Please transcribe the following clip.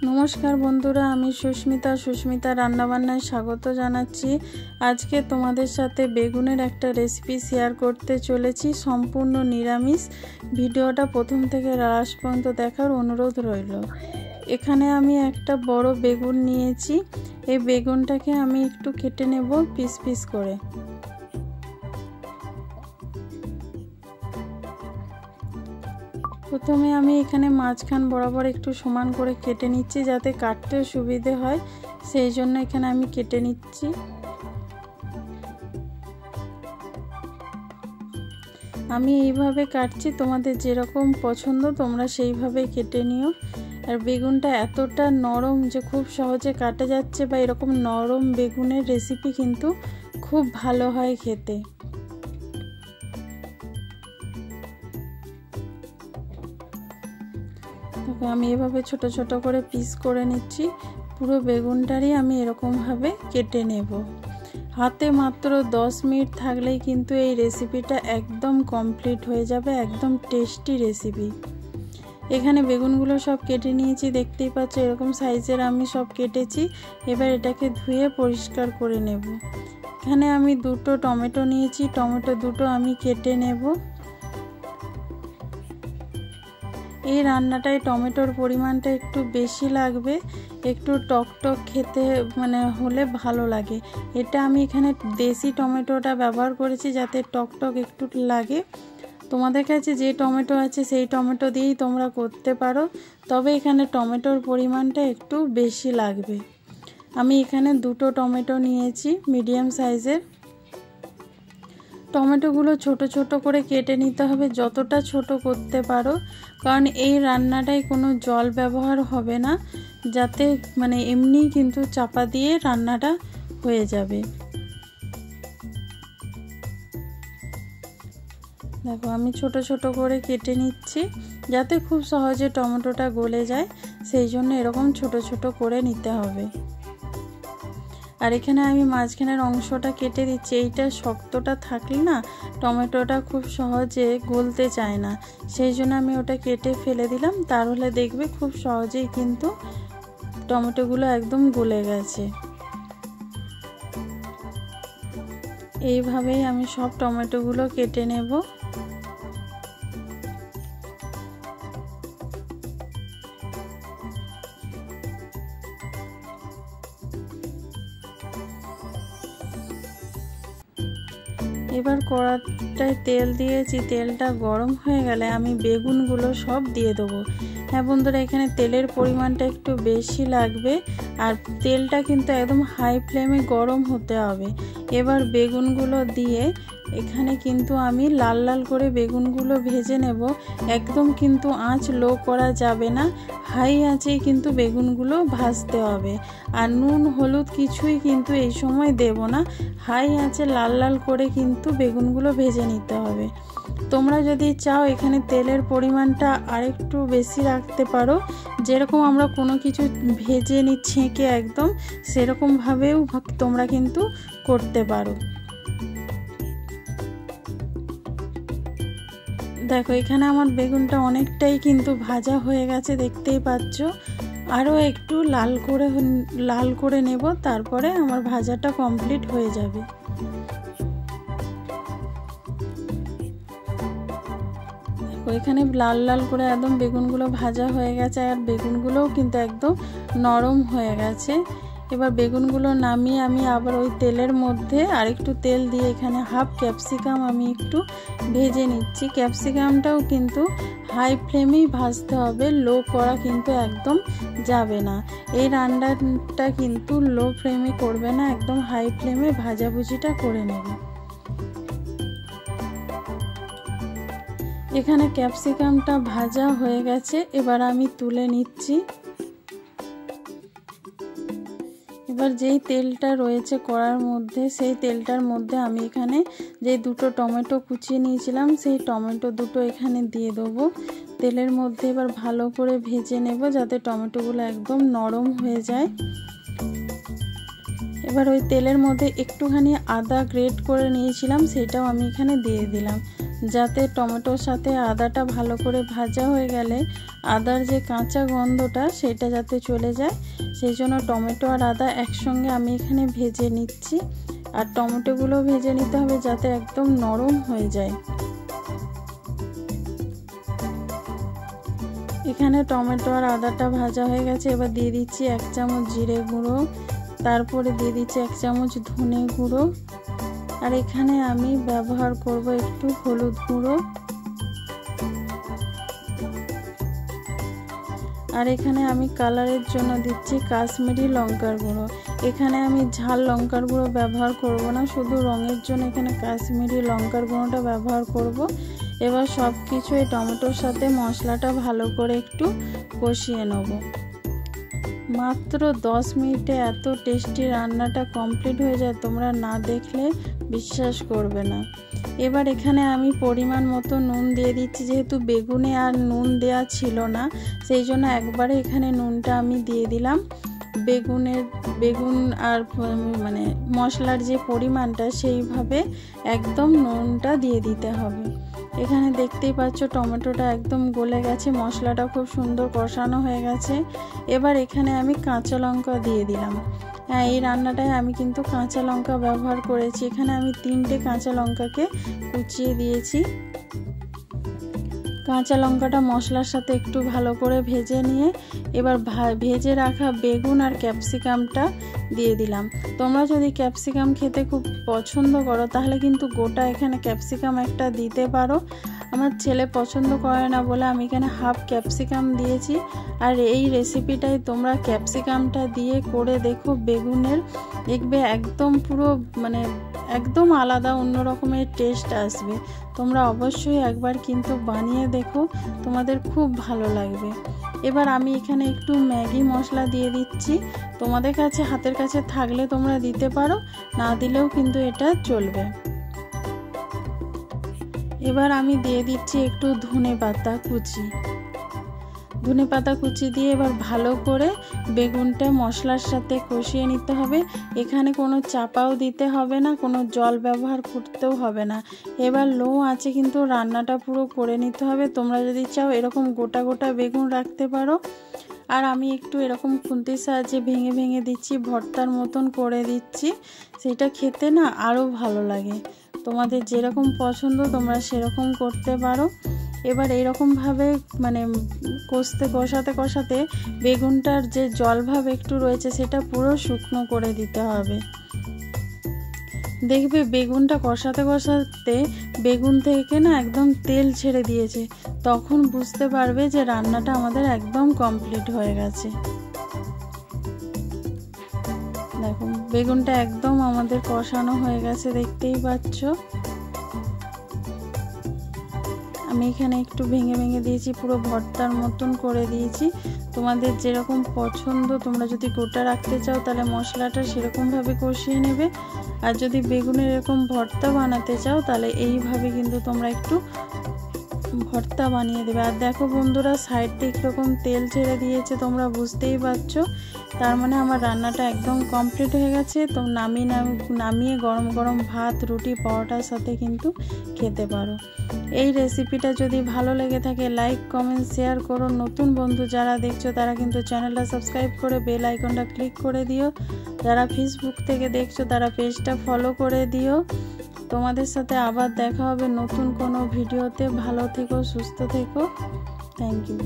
नमस्कार बंधुरा आमी सुष्मिता रान्नाबान्नाय स्वागत जानाच्छि। आज के तोमादेर साथे बेगुनेर एकटा रेसिपि शेयर करते चलेछि सम्पूर्ण निरामिष। भिडियोटा प्रथम थेके लास्ट पर्यन्त देखार अनुरोध रइल। एखाने आमी एकटा बड़ बेगुन नियेछि। एई बेगुनटाके आमी एकटु केटे नेब पिस पिस करे। प्रथमे आमी एखाने माछखान बराबर एकटु समान करे केटे निচ্ছি যাতে কাটতে সুবিধে হয়, সেই জন্য এখানে আমি কেটে নিচ্ছি। আমি এইভাবে কাটছি, তোমাদের যেরকম পছন্দ তোমরা সেইভাবে কেটে নিও। আর বেগুনটা এতটা নরম যে খুব সহজে কাটা যাচ্ছে, বা এরকম নরম বেগুনের রেসিপি কিন্তু খুব ভালো হয় খেতে। দেখো আমি এভাবে ছোট ছোট করে পিস করে নিচ্ছি। পুরো বেগুনটারই আমি এরকম ভাবে কেটে নেব। হাতে মাত্র 10 মিনিট থাকলেই কিন্তু এই রেসিপিটা একদম কমপ্লিট হয়ে যাবে, একদম টেস্টি রেসিপি। এখানে বেগুনগুলো সব কেটে নিয়েছি, দেখতেই পাচ্ছ এরকম সাইজের আমি সব কেটেছি। এবার এটাকে ধুয়ে পরিষ্কার করে নেব। এখানে আমি দুটো টমেটো নিয়েছি, টমেটো দুটো আমি কেটে নেব। এই রান্নাটায় টমেটোর পরিমাণটা একটু বেশি লাগবে, একটু টক টক খেতে মানে হলে ভালো লাগে। এটা আমি এখানে দেশি টমেটোটা ব্যবহার করেছি যাতে টক টক একটু লাগে। তোমাদের কাছে যে টমেটো আছে সেই টমেটো দিয়েই তোমরা করতে পারো, তবে এখানে টমেটোর পরিমাণটা একটু বেশি লাগবে। আমি এখানে দুটো টমেটো নিয়েছি মিডিয়াম সাইজের। টমেটোগুলো ছোট ছোট করে কেটে নিতে হবে, যতটা ছোট করতে পারো, কারণ এই রান্নাটায় কোনো জল ব্যবহার হবে না, যাতে মানে এমনি কিন্তু চাপা দিয়ে রান্নাটা হয়ে যাবে। দেখো আমি ছোট ছোট করে কেটে নিচ্ছি যাতে খুব সহজে টমেটোটা গলে যায়, সেই জন্য এরকম ছোট ছোট করে নিতে হবে। আর এখানে আমি মাঝখানের অংশটা কেটে দিচ্ছি। এইটা শক্তটা থাকলে না টমেটোটা খুব সহজে গলতে চায় না, সেই জন্য আমি ওটা কেটে ফেলে দিলাম। তাহলে দেখবে খুব সহজেই কিন্তু টমেটোগুলো একদম গলে গেছে। এইভাবেই আমি সব টমেটোগুলো কেটে নেব। এবার কড়াইটায় তেল দিয়েছি, তেলটা গরম হয়ে গেলে আমি বেগুনগুলো সব দিয়ে দেবো। হ্যাঁ বন্ধুরা, এখানে তেলের পরিমাণটা একটু বেশি লাগবে, আর তেলটা কিন্তু একদম হাই ফ্লেমে গরম হতে হবে। এবার বেগুনগুলো দিয়ে এখানে কিন্তু আমি লাল লাল করে বেগুনগুলো ভেজে নেব। একদম কিন্তু আঁচ লো করা যাবে না, হাই আঁচেই কিন্তু বেগুনগুলো ভাজতে হবে। আর নুন হলুদ কিছুই কিন্তু এই সময় দেব না, হাই আঁচে লাল লাল করে কিন্তু বেগুনগুলো ভেজে নিতে হবে। তোমরা যদি চাও এখানে তেলের পরিমাণটা আরেকটু বেশি রাখতে পারো, যেরকম আমরা কোনো কিছু ভেজে ছেঁকে একদম সেরকমভাবেও তোমরা কিন্তু করতে পারো। দেখো এখানে আমার বেগুনটা অনেকটাই কিন্তু ভাজা হয়ে গেছে, দেখতেই পাচ্ছ। আরও একটু লাল করে নেব, তারপরে আমার ভাজাটা কমপ্লিট হয়ে যাবে। দেখো এখানে লাল লাল করে একদম বেগুনগুলো ভাজা হয়ে গেছে, আর বেগুনগুলোও কিন্তু একদম নরম হয়ে গেছে। এবার বেগুনগুলো নামিয়ে আমি আবার ওই তেলের মধ্যে আরেকটু তেল দিয়ে এখানে হাফ ক্যাপসিকাম আমি একটু ভেজে নিচ্ছি। ক্যাপসিকামটাও কিন্তু হাই ফ্লেমেই ভাজতে হবে, লো করা কিন্তু একদম যাবে না। এই রান্নাটা কিন্তু লো ফ্লেমে করবে না, একদম হাই ফ্লেমে ভাজাভুজিটা করে নেবে। এখানে ক্যাপসিকামটা ভাজা হয়ে গেছে, এবার আমি তুলে নিচ্ছি। এবার যেই তেলটা রয়েছে কড়ার মধ্যে, সেই তেলটার মধ্যে আমি এখানে যে দুটো টমেটো কুচিয়ে নিয়েছিলাম সেই টমেটো দুটো এখানে দিয়ে দেবো তেলের মধ্যে। এবার ভালো করে ভেজে নেব যাতে টমেটোগুলো একদম নরম হয়ে যায়। এবার ওই তেলের মধ্যে একটুখানি আদা গ্রেট করে নিয়েছিলাম, সেটাও আমি এখানে দিয়ে দিলাম। যাতে টমেটোর সাথে আদাটা ভালো করে ভাজা হয়ে গেলে আদার যে কাঁচা গন্ধটা সেটা যাতে চলে যায়, সেই জন্য টমেটো আর আদা একসঙ্গে আমি এখানে ভেজে নিচ্ছি। আর টমেটোগুলো ভেজে নিতে হবে যাতে একদম নরম হয়ে যায়। এখানে টমেটো আর আদাটা ভাজা হয়ে গেছে। এবার দিয়ে দিচ্ছি 1 চামচ জিরে গুঁড়ো, তারপরে দিয়ে দিচ্ছি 1 চামচ ধনে গুঁড়ো, আর এখানে আমি ব্যবহার করব একটু হলুদ গুঁড়ো, আর এখানে আমি কালারের জন্য দিচ্ছি কাশ্মীরি লঙ্কার গুঁড়ো। এখানে আমি ঝাল লঙ্কার গুঁড়ো ব্যবহার করব না, শুধু রঙের জন্য এখানে কাশ্মীরি লঙ্কার গুঁড়োটা ব্যবহার করব। এবার সব কিছু এই টমেটোর সাথে মশলাটা ভালো করে একটু কষিয়ে নেব। মাত্র 10 মিনিটে এত টেস্টি রান্নাটা কমপ্লিট হয়ে যায়, তোমরা না দেখলে বিশ্বাস করবে না। এবার এখানে আমি পরিমাণ মতো নুন দিয়ে দিচ্ছি, যেহেতু বেগুনে আর নুন দেওয়া ছিল না সেই জন্য একবারে এখানে নুনটা আমি দিয়ে দিলাম। বেগুন আর মানে মশলার যে পরিমাণটা সেইভাবে একদম নুনটা দিয়ে দিতে হবে। এখানে দেখতেই পাচ্ছ টমেটোটা একদম গলে গেছে, মশলাটা খুব সুন্দর কষানো হয়ে গেছে। এবার এখানে আমি কাঁচা লঙ্কা দিয়ে দিলাম। হ্যাঁ, এই রান্নাটায় আমি কিন্তু কাঁচা লঙ্কা ব্যবহার করেছি। এখানে আমি 3টে কাঁচা লঙ্কাকে কুচিয়ে দিয়েছি। কাঁচা লঙ্কাটা মশলার সাথে একটু ভালো করে ভেজে নিয়ে এবার ভেজে রাখা বেগুন আর ক্যাপসিকামটা দিয়ে দিলাম। তোমরা যদি ক্যাপসিকাম খেতে খুব পছন্দ করো তাহলে কিন্তু গোটা এখানে ক্যাপসিকাম একটা দিতে পারো। আমার ছেলে পছন্দ করে না বলে আমি এখানে হাফ ক্যাপসিকাম দিয়েছি। আর এই রেসিপিটাই তোমরা ক্যাপসিকামটা দিয়ে করে দেখো, বেগুনের দেখবে একদম পুরো মানে একদম আলাদা অন্য রকমের টেস্ট আসবে। তোমরা অবশ্যই একবার কিন্তু বানিয়ে দেখো, তোমাদের খুব ভালো লাগবে। এবার আমি এখানে একটু ম্যাগি মশলা দিয়ে দিচ্ছি। তোমাদের কাছে হাতের কাছে থাকলে তোমরা দিতে পারো, না দিলেও কিন্তু এটা চলবে। এবার আমি দিয়ে দিচ্ছি একটু ধনেপাতা কুচি দিয়ে এবার ভালো করে বেগুনটা মশলার সাথে কষিয়ে নিতে হবে। এখানে কোনো চাপাও দিতে হবে না, কোনো জল ব্যবহার করতেও হবে না। এবার লো আঁচে কিন্তু রান্নাটা পুরো করে নিতে হবে। তোমরা যদি চাও এরকম গোটা গোটা বেগুন রাখতে পারো, আর আমি একটু এরকম খুন্তির সাহায্যে ভেঙে ভেঙে দিচ্ছি, ভর্তার মতন করে দিচ্ছি। সেটা খেতে না আরও ভালো লাগে। তোমাদের যেরকম পছন্দ তোমরা সেরকম করতে পারো। এবার এইরকমভাবে মানে কষাতে বেগুনটার যে জলভাব একটু রয়েছে সেটা পুরো শুকনো করে দিতে হবে। দেখবে বেগুনটা কষাতে বেগুন থেকে না একদম তেল ছেড়ে দিয়েছে, তখন বুঝতে পারবে যে রান্নাটা আমাদের একদম কমপ্লিট হয়ে গেছে। দেখো বেগুনটা একদম আমাদের কষানো হয়ে গেছে, দেখতেই পাচ্ছ। আমি এখানে একটু ভেঙে ভেঙে দিয়েছি, পুরো ভর্তার মতন করে দিয়েছি। তোমাদের যেরকম পছন্দ, তোমরা যদি গোটা রাখতে চাও তাহলে মশলাটা সেরকমভাবে কষিয়ে নেবে, আর যদি বেগুনের এরকম ভর্তা বানাতে চাও তাহলে এইভাবে কিন্তু তোমরা একটু ভর্তা বানিয়ে দেবে। আর দেখো বন্ধুরা, সাইড থেকে কীরকম তেল ছেড়ে দিয়েছে, তোমরা বুঝতেই পারছো। তার মানে আমার রান্নাটা একদম কমপ্লিট হয়ে গেছে। তো নামিয়ে গরম গরম ভাত, রুটি, পরোটার সাথে কিন্তু খেতে পারো। এই রেসিপিটা যদি ভালো লেগে থাকে লাইক, কমেন্ট, শেয়ার করো। নতুন বন্ধু যারা দেখছো তারা কিন্তু চ্যানেলটা সাবস্ক্রাইব করে বেল আইকনটা ক্লিক করে দিও। যারা ফেসবুক থেকে দেখছো তারা পেজটা ফলো করে দিও। তোমাদের সাথে আবার দেখা হবে নতুন কোনো ভিডিওতে। ভালো থেকো, সুস্থ থেকো। Thank you.